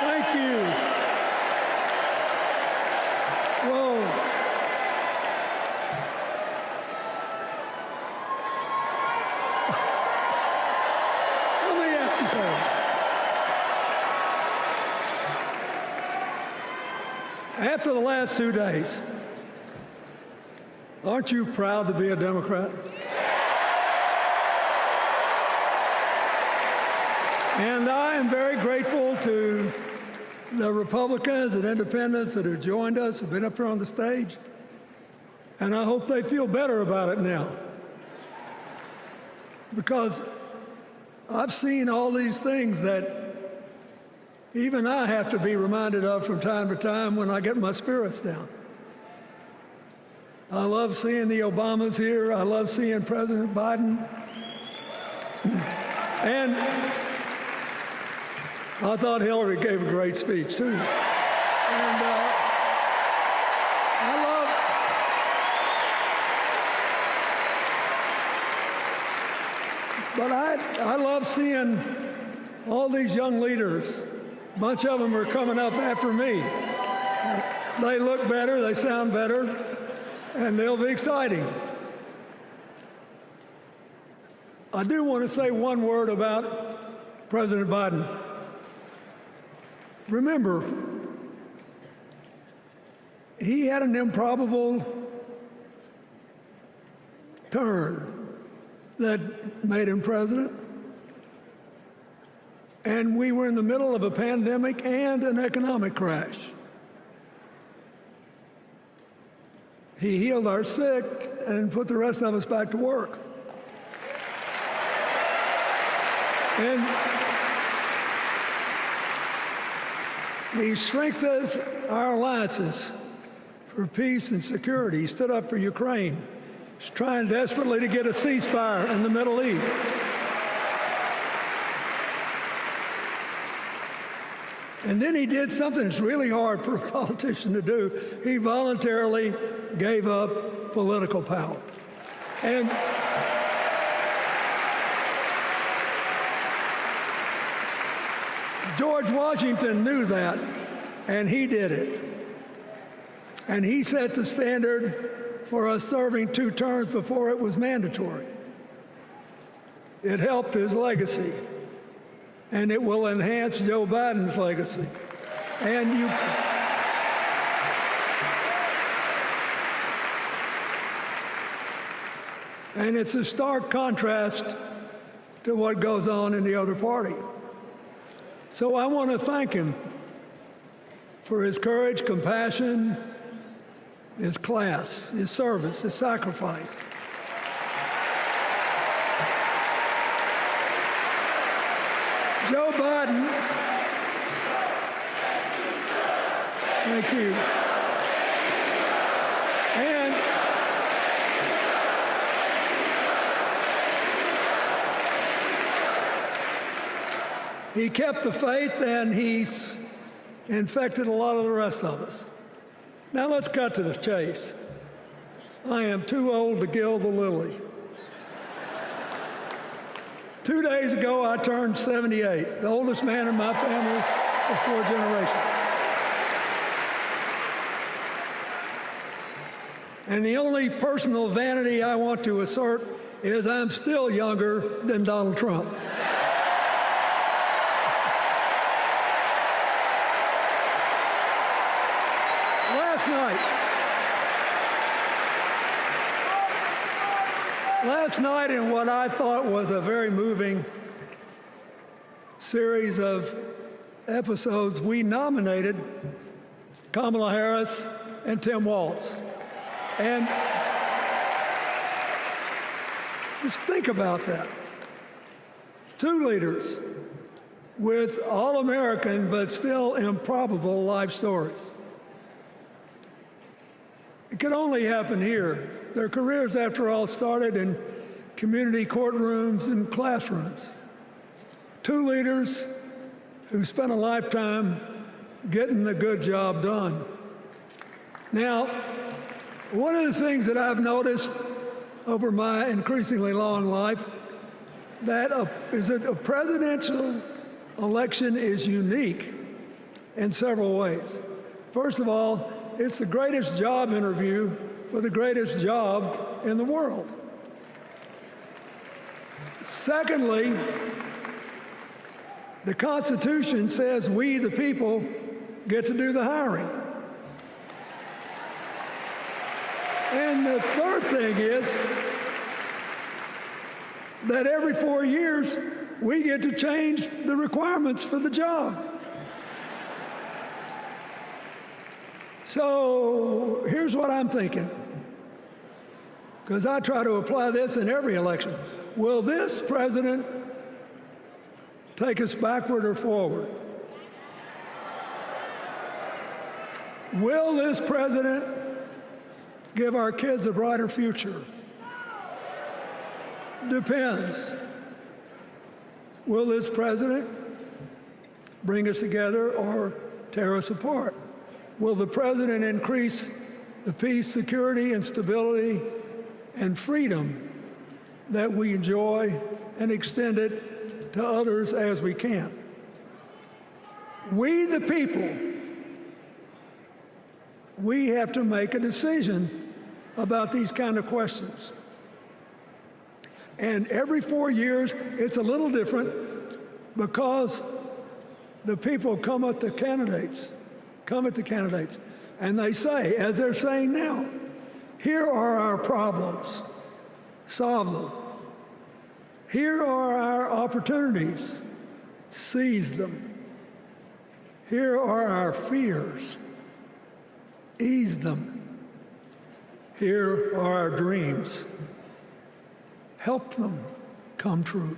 Thank you. Whoa. Let me ask you something. After the last 2 days, aren't you proud to be a Democrat? And I am very grateful to the Republicans and independents that have joined us, have been up here on the stage, and I hope they feel better about it now. Because I've seen all these things that even I have to be reminded of from time to time when I get my spirits down. I love seeing the Obamas here. I love seeing President Biden. And I thought Hillary gave a great speech, too. And I love seeing all these young leaders. A bunch of them are coming up after me. They look better, they sound better, and they'll be exciting. I do want to say one word about President Biden. Remember, he had an improbable turn that made him president. And we were in the middle of a pandemic and an economic crash. He healed our sick and put the rest of us back to work. And he strengthens our alliances for peace and security. He stood up for Ukraine. He's trying desperately to get a ceasefire in the Middle East. And then he did something that's really hard for a politician to do. He voluntarily gave up political power. And George Washington knew that, and he did it. And he set the standard for us serving 2 terms before it was mandatory. It helped his legacy, and it will enhance Joe Biden's legacy. And it's a stark contrast to what goes on in the other party. So I want to thank him for his courage, compassion, his class, his service, his sacrifice. Joe Biden, thank you. And he kept the faith, and he's infected a lot of the rest of us. Now let's cut to the chase. I am too old to gild the lily. 2 days ago, I turned 78, the oldest man in my family of 4 generations. And the only personal vanity I want to assert is I'm still younger than Donald Trump. Last night, in what I thought was a very moving series of episodes, we nominated Kamala Harris and Tim Walz. And just think about that. 2 leaders with all-American but still improbable life stories. It could only happen here. Their careers, after all, started in community courtrooms and classrooms. 2 leaders who spent a lifetime getting the good job done. Now, one of the things that I've noticed over my increasingly long life is that a presidential election is unique in several ways. First of all, it's the greatest job interview for the greatest job in the world. Secondly, the Constitution says we, the people, get to do the hiring. And the third thing is that every 4 years, we get to change the requirements for the job. So here's what I'm thinking, because I try to apply this in every election. Will this president take us backward or forward? Will this president give our kids a brighter future? Depends. Will this president bring us together or tear us apart? Will the president increase the peace, security, and stability and freedom that we enjoy and extend it to others as we can? We, the people, we have to make a decision about these kind of questions. And every 4 years, it's a little different because the people come at the candidates, and they say, as they're saying now, here are our problems, solve them. Here are our opportunities, seize them. Here are our fears, ease them. Here are our dreams, help them come true.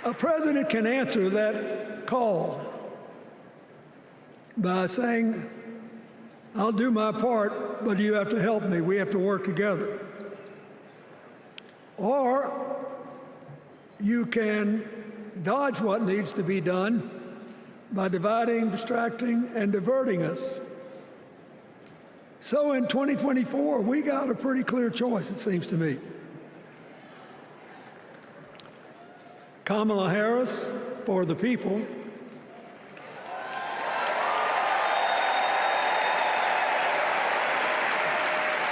A president can answer that call by saying, I'll do my part, but you have to help me. We have to work together. Or you can dodge what needs to be done by dividing, distracting, and diverting us. So in 2024, we got a pretty clear choice, it seems to me. Kamala Harris for the people,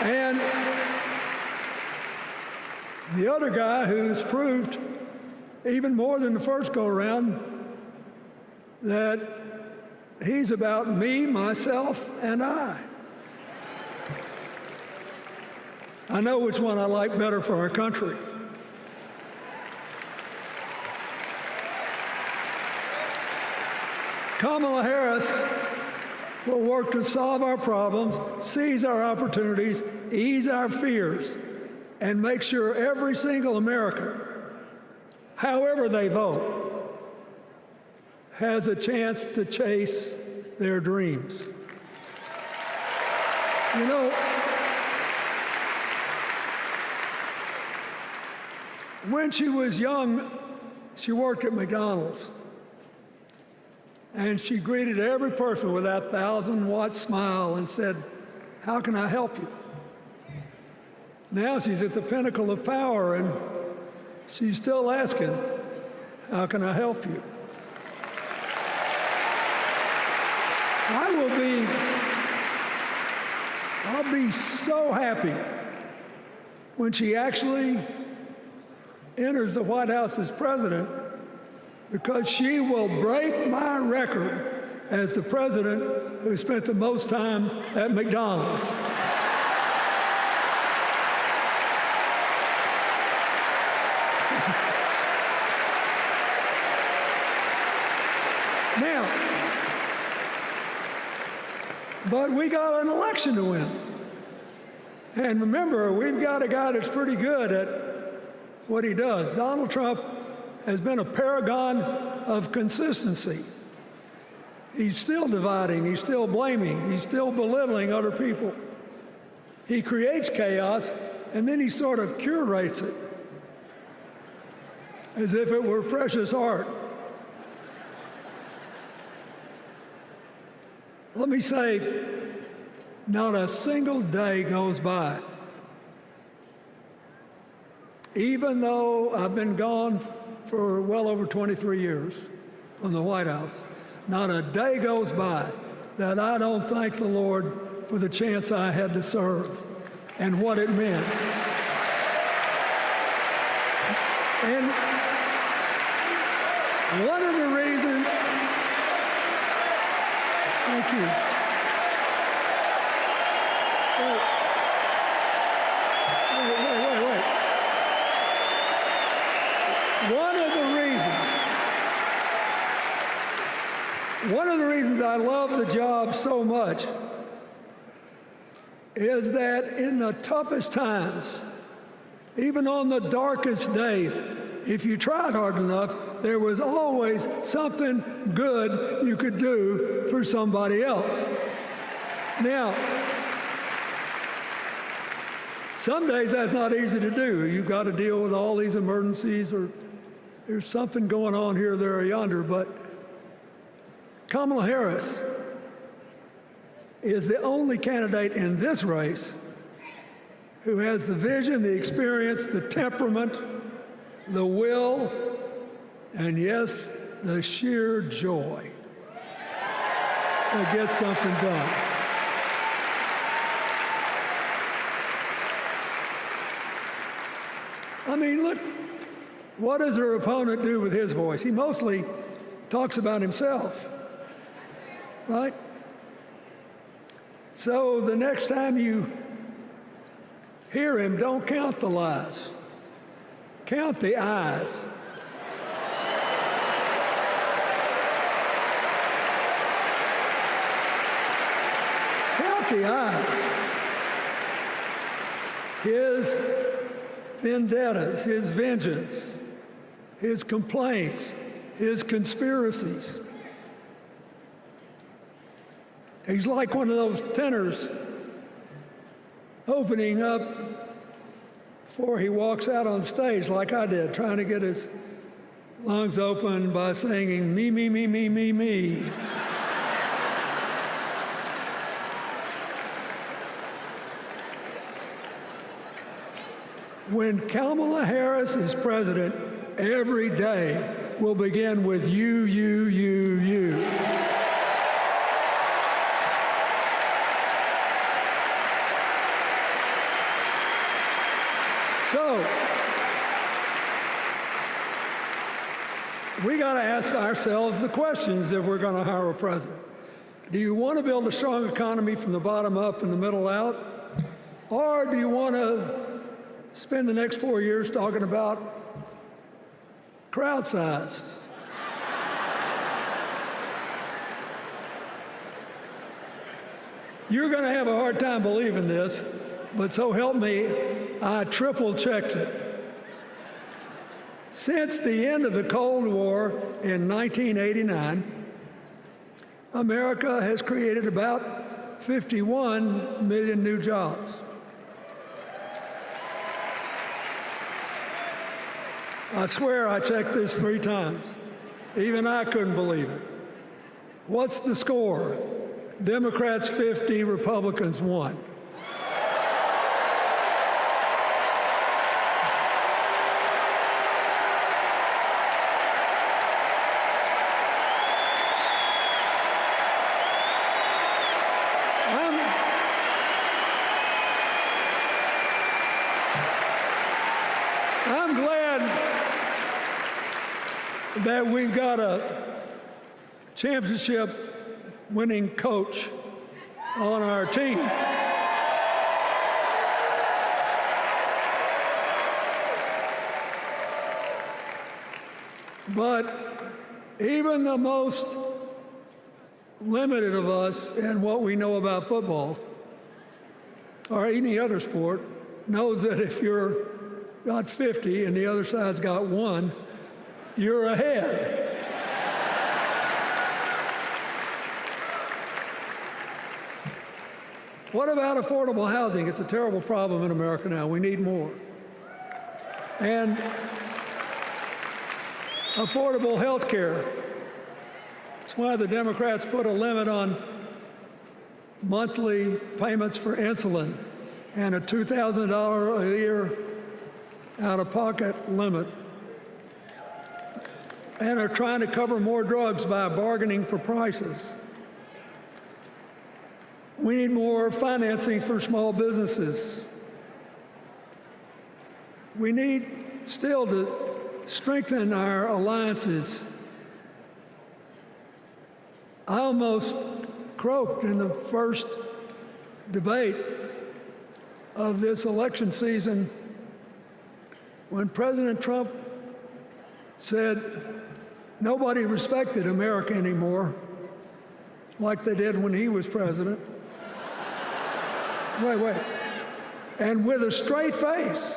and the other guy who's proved even more than the first go-around that he's about me, myself, and I. I know which one I like better for our country. Kamala Harris will work to solve our problems, seize our opportunities, ease our fears, and make sure every single American, however they vote, has a chance to chase their dreams. You know, when she was young, she worked at McDonald's. And she greeted every person with that 1,000-watt smile and said, how can I help you? Now she's at the pinnacle of power, and she's still asking, how can I help you? I'll be so happy when she actually enters the White House as president, because she will break my record as the president who spent the most time at McDonald's. Now, but we got an election to win. And remember, we've got a guy that's pretty good at what he does. Donald Trump has been a paragon of consistency. He's still dividing, he's still blaming, he's still belittling other people. He creates chaos, and then he sort of curates it as if it were precious art. Let me say, not a single day goes by Even though I've been gone for well over 23 years from the White House, not a day goes by that I don't thank the Lord for the chance I had to serve and what it meant. And one of the reasons, thank you. Wait. One of the reasons I love the job so much is that in the toughest times, even on the darkest days, if you tried hard enough, there was always something good you could do for somebody else. Now, some days that's not easy to do. You've got to deal with all these emergencies, or there's something going on here, there, or yonder. But Kamala Harris is the only candidate in this race who has the vision, the experience, the temperament, the will, and yes, the sheer joy to get something done. I mean, look, what does her opponent do with his voice? He mostly talks about himself, right? So the next time you hear him, don't count the lies. Count the eyes. Count the eyes. His vendettas, his vengeance, his complaints, his conspiracies. He's like one of those tenors opening up before he walks out on stage, like I did, trying to get his lungs open by singing, me, me, me, me, me, me. When Kamala Harris is president, every day will begin with you, you, you, you. So, we got to ask ourselves the questions if we're going to hire a president. Do you want to build a strong economy from the bottom up and the middle out? Or do you want to spend the next 4 years talking about crowd size? You're going to have a hard time believing this, but so help me, I triple-checked it. Since the end of the Cold War in 1989, America has created about 51 million new jobs. I swear I checked this 3 times. Even I couldn't believe it. What's the score? Democrats 50, Republicans 1. I'm glad that we've got a championship-winning coach on our team. But even the most limited of us in what we know about football or any other sport knows that if you're got 50 and the other side's got 1, you're ahead. What about affordable housing? It's a terrible problem in America now. We need more. And affordable health care. That's why the Democrats put a limit on monthly payments for insulin and a $2,000 a year out-of-pocket limit and are trying to cover more drugs by bargaining for prices. We need more financing for small businesses. We need still to strengthen our alliances. I almost croaked in the first debate of this election season when President Trump said nobody respected America anymore like they did when he was president. Wait. And with a straight face.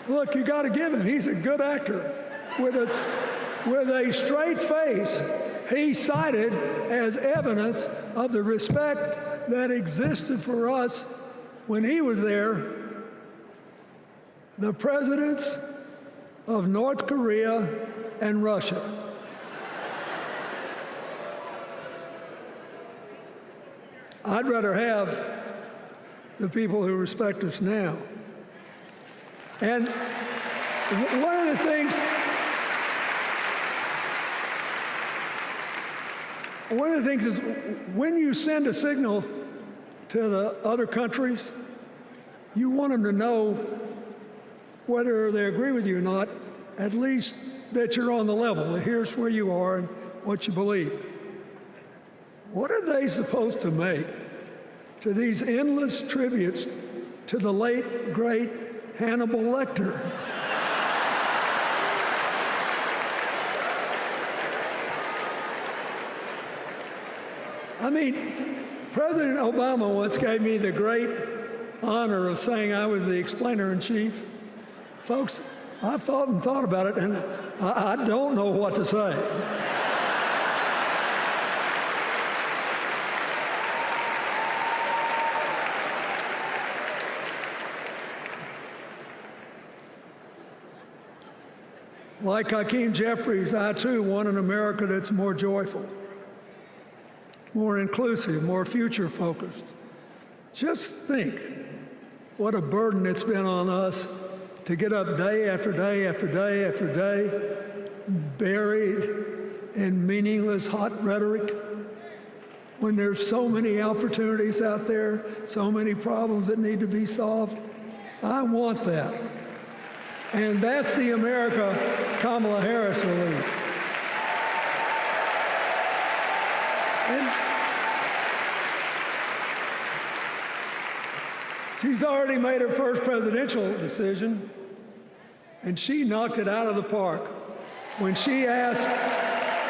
Look, you got to give him. He's a good actor. With a straight face, he cited as evidence of the respect that existed for us when he was there the presidents of North Korea and Russia. I'd rather have the people who respect us now. And one of the things is when you send a signal to the other countries, you want them to know whether they agree with you or not, at least that you're on the level. Here's where you are and what you believe. What are they supposed to make to these endless tributes to the late, great Hannibal Lecter? I mean, President Obama once gave me the great honor of saying I was the explainer-in-chief. Folks, I've thought about it, and I don't know what to say. Like Hakeem Jeffries, I too want an America that's more joyful, more inclusive, more future-focused. Just think what a burden it's been on us to get up day after day after day after day, buried in meaningless hot rhetoric, when there's so many opportunities out there, so many problems that need to be solved. I want that. And that's the America Kamala Harris will lead. And she's already made her first presidential decision, and she knocked it out of the park when she asked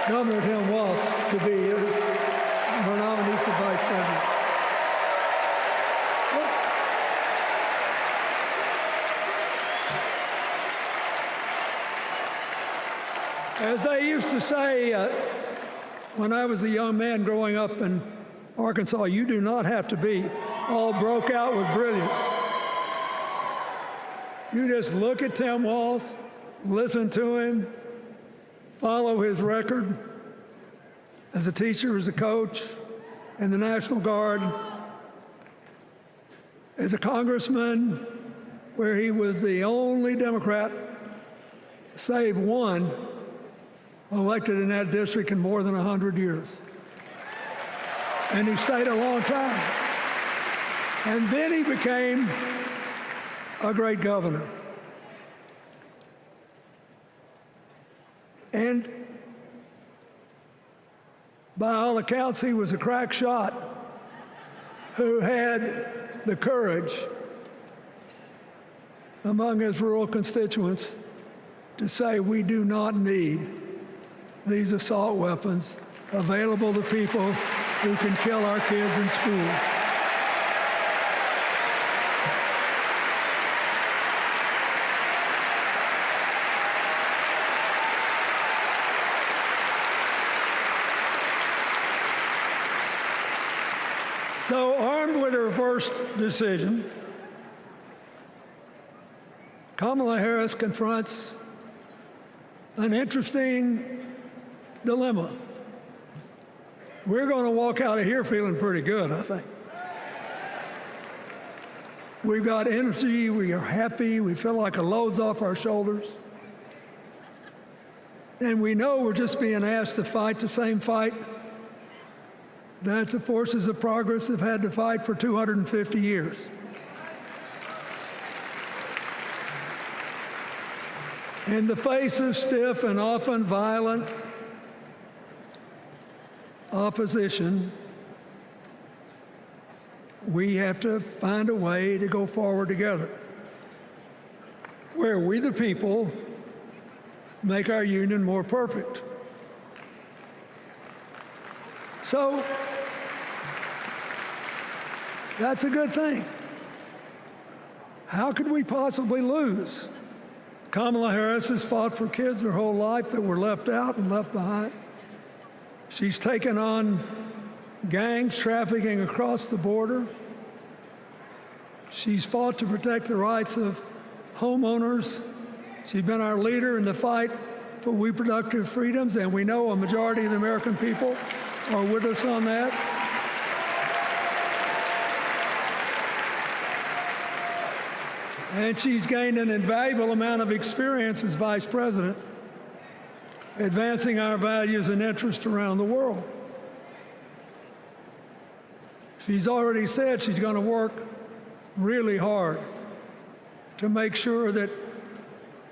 Governor Tim Walz to be her nominee for vice president. As they used to say when I was a young man growing up in Arkansas, you do not have to be all broke out with brilliance. You just look at Tim Walz, listen to him, follow his record as a teacher, as a coach in the National Guard, as a congressman, where he was the only Democrat, save one, elected in that district in more than 100 years. And he stayed a long time. And then he became a great governor. And by all accounts, he was a crack shot who had the courage among his rural constituents to say, we do not need these assault weapons available to people who can kill our kids in school. So, armed with her first decision, Kamala Harris confronts an interesting dilemma. We're going to walk out of here feeling pretty good, I think. We've got energy, we are happy, we feel like a load's off our shoulders. And we know we're just being asked to fight the same fight that the forces of progress have had to fight for 250 years. In the face of stiff and often violent opposition, we have to find a way to go forward together, where we the people make our union more perfect. So that's a good thing. How could we possibly lose? Kamala Harris has fought for kids her whole life that were left out and left behind. She's taken on gangs trafficking across the border. She's fought to protect the rights of homeowners. She's been our leader in the fight for reproductive freedoms, and we know a majority of the American people are with us on that. And she's gained an invaluable amount of experience as vice president, advancing our values and interests around the world. She's already said she's going to work really hard to make sure that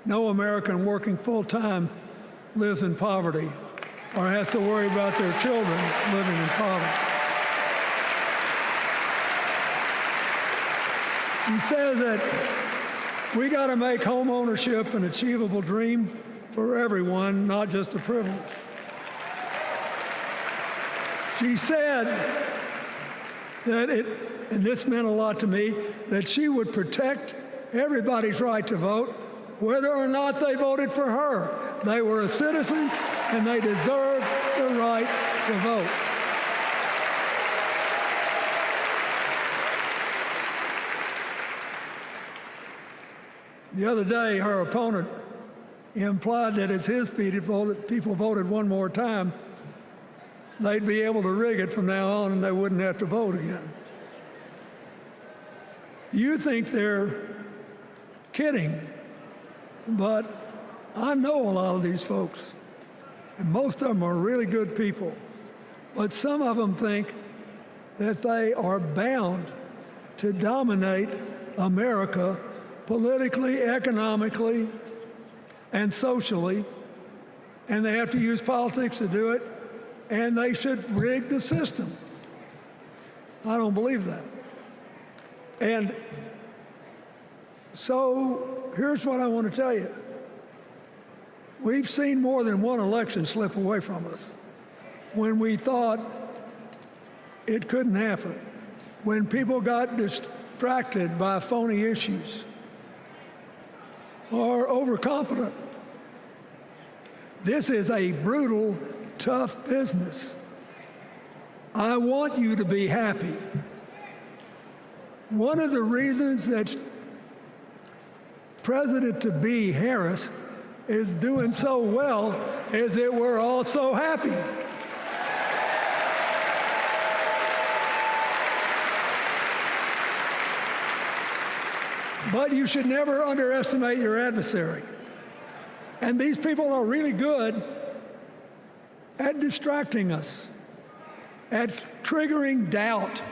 no American working full-time lives in poverty or has to worry about their children living in poverty. He says that we got to make home ownership an achievable dream for everyone, not just a privilege. She said that and this meant a lot to me, that she would protect everybody's right to vote, whether or not they voted for her. They were citizens, and they deserve the right to vote. The other day, her opponent implied that as his people voted one more time, they'd be able to rig it from now on and they wouldn't have to vote again. You think they're kidding, but I know a lot of these folks, and most of them are really good people, but some of them think that they are bound to dominate America politically, economically, and socially, and they have to use politics to do it, and they should rig the system. I don't believe that. And so here's what I want to tell you. We've seen more than one election slip away from us when we thought it couldn't happen, when people got distracted by phony issues or overconfident. This is a brutal, tough business. I want you to be happy. One of the reasons that President-to-be Harris is doing so well is that we're all so happy. But you should never underestimate your adversary. And these people are really good at distracting us, at triggering doubt,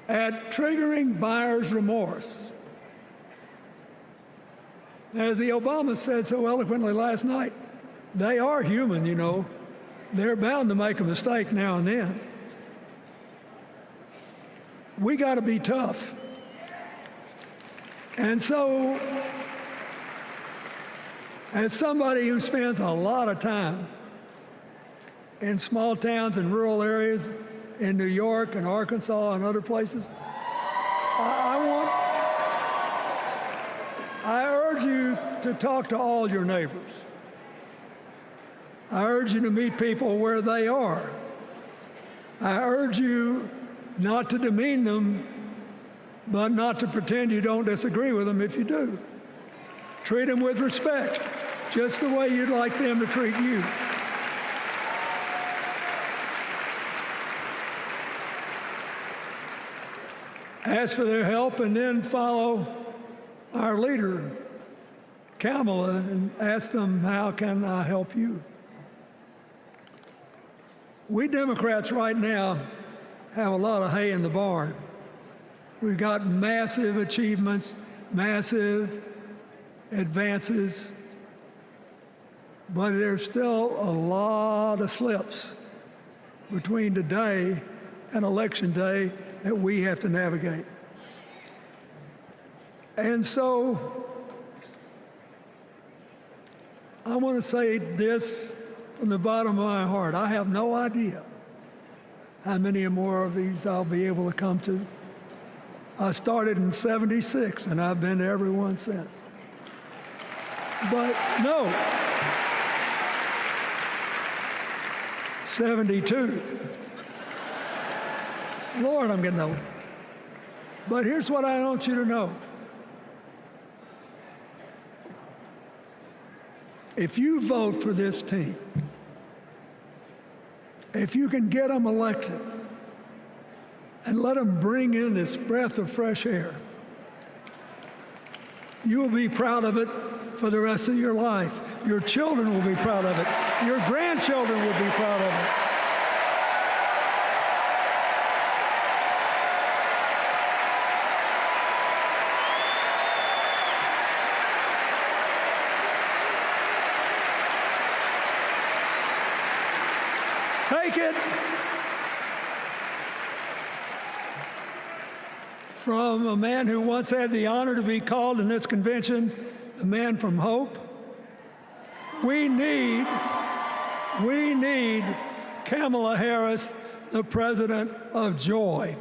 at triggering buyer's remorse. As the Obama said so eloquently last night, they are human, you know. They're bound to make a mistake now and then. We got to be tough. And so, as somebody who spends a lot of time in small towns and rural areas in New York and Arkansas and other places, I urge you to talk to all your neighbors. I urge you to meet people where they are. I urge you not to demean them, but not to pretend you don't disagree with them if you do. Treat them with respect, just the way you'd like them to treat you. ask for their help, and then follow our leader, Kamala, and ask them, how can I help you? We Democrats right now have a lot of hay in the barn. We've got massive achievements, massive advances, but there's still a lot of slips between today and Election Day that we have to navigate. And so I want to say this from the bottom of my heart. I have no idea how many more of these I'll be able to come to. I started in '76, and I've been to every one since. But no, 72. Lord, I'm getting old. But here's what I want you to know. If you vote for this team, if you can get them elected and let them bring in this breath of fresh air, you will be proud of it for the rest of your life. Your children will be proud of it. Your grandchildren will be proud of it. Take it from a man who once had the honor to be called in this convention the man from hope. We need Kamala Harris, the president of joy,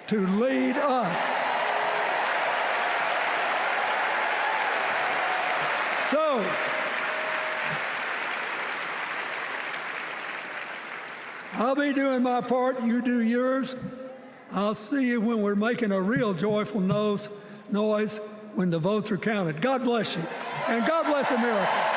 to lead us. So, I'll be doing my part, you do yours. I'll see you when we're making a real joyful noise when the votes are counted. God bless you, and God bless America.